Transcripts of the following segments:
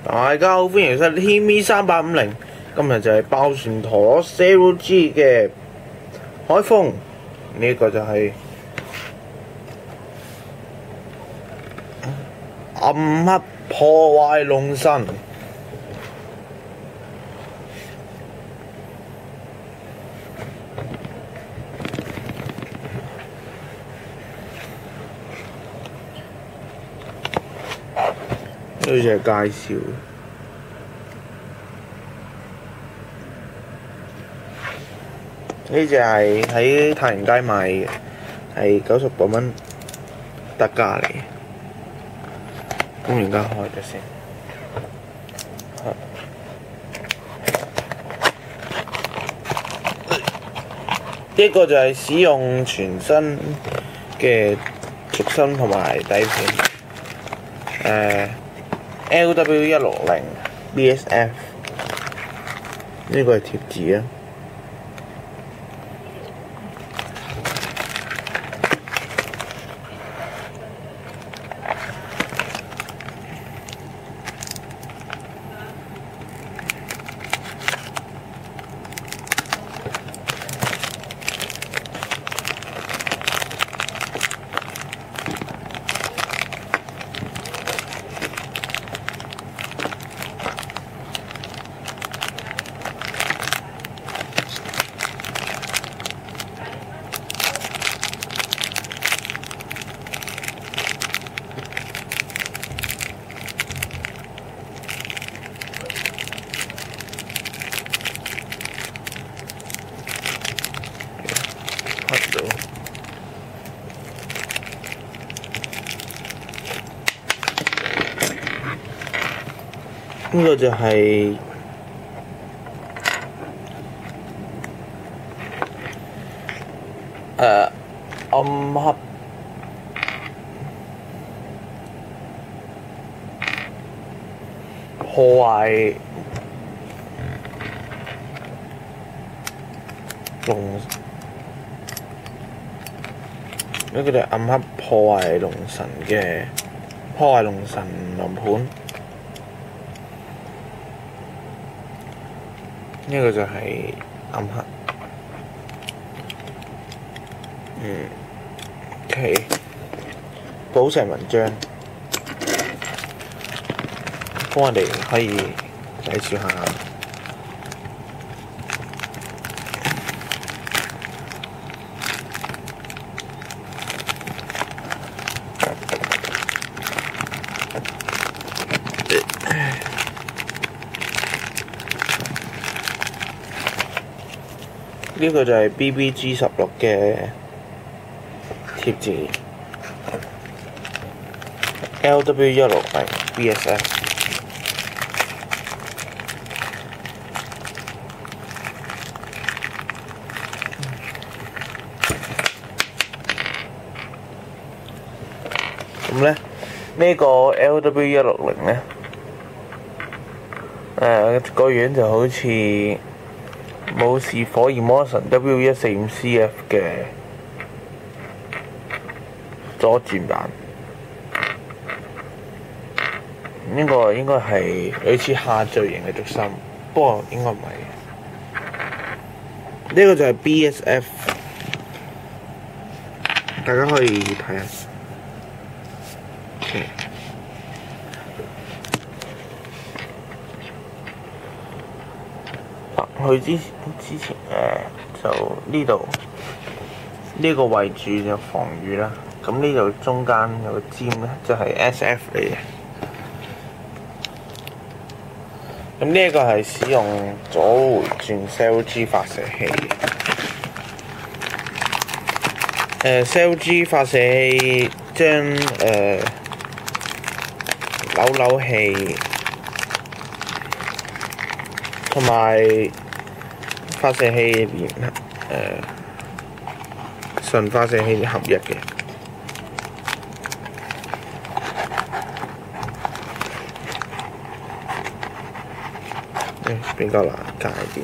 大家好，歡迎收睇 TV350。今日就係爆旋陀螺 Zero G 嘅海風，呢、個就係暗黑破壞龍神。呢隻係介紹，呢隻係喺太原街買嘅，係90多蚊特價嚟嘅。咁而家開咗先，呢個就係使用全新嘅軸心同埋底片。LW160 BSF 呢個係貼紙啊。呢個就係暗黑破壞龍，呢個就係暗黑破壞龍神嘅破壞龍神輪盤。呢個就係暗黑，OK， 寶石紋章，咁我哋可以介紹下。呢個就係 BBG16嘅貼紙 ，LW160 BSF。咁咧，呢個 LW160咧，個樣就好似武士火焰魔神 W145CF 嘅左轉版，呢個應該係類似下墜型嘅軸心，不過應該唔係。呢個就係 BSF， 大家可以睇下。佢之前就呢度呢個位置就防禦啦，咁呢度中間有個尖咧，就係 SF 嚟嘅。咁呢一個係使用左回轉 Zero G 發射器，Zero G 發射器將扭器同埋發射器連純發射器合一嘅，比較難解啲。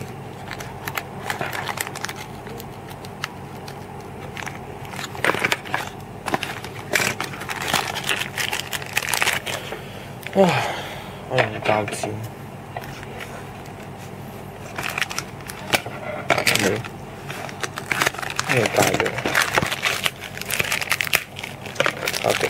我用膠剪。呢個大嘅，OK。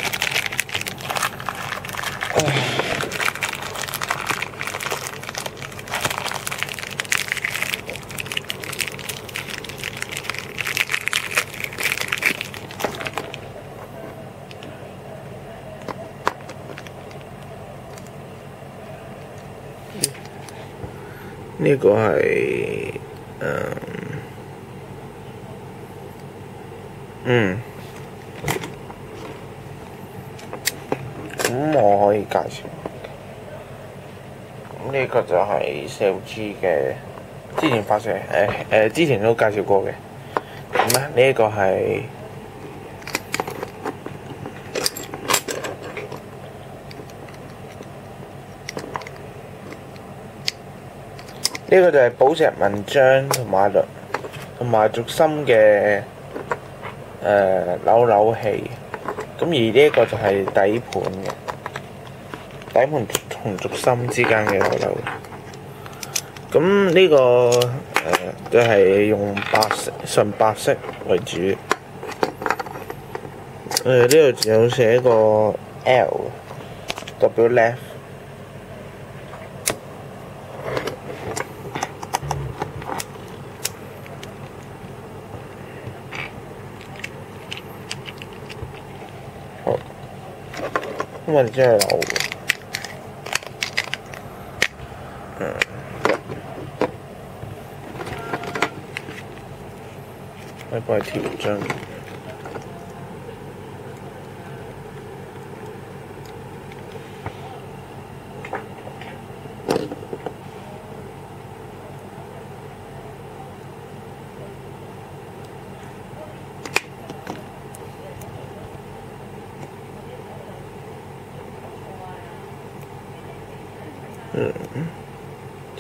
呢個係咁我可以介紹。咁呢個就係4G嘅，之前發射之前都介紹過嘅。咁咧呢個係呢個就係寶石紋章同埋軸心嘅扭器。咁而呢一個就係底盤嘅，底盤同軸心之間嘅扭。咁呢個就係用純白色為主。呢度仲有寫個 L 代表 left。好，咁我哋真係扭。我幫佢貼章。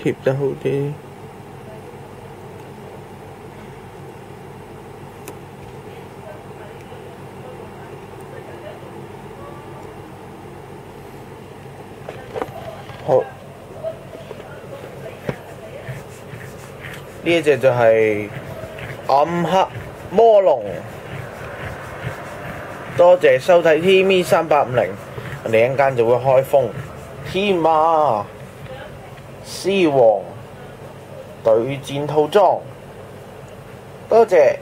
貼得好啲。好，呢一隻就係暗黑魔龍。多謝收睇 TV3850，我哋一陣間就會開封天馬獅王對戰套裝，多謝。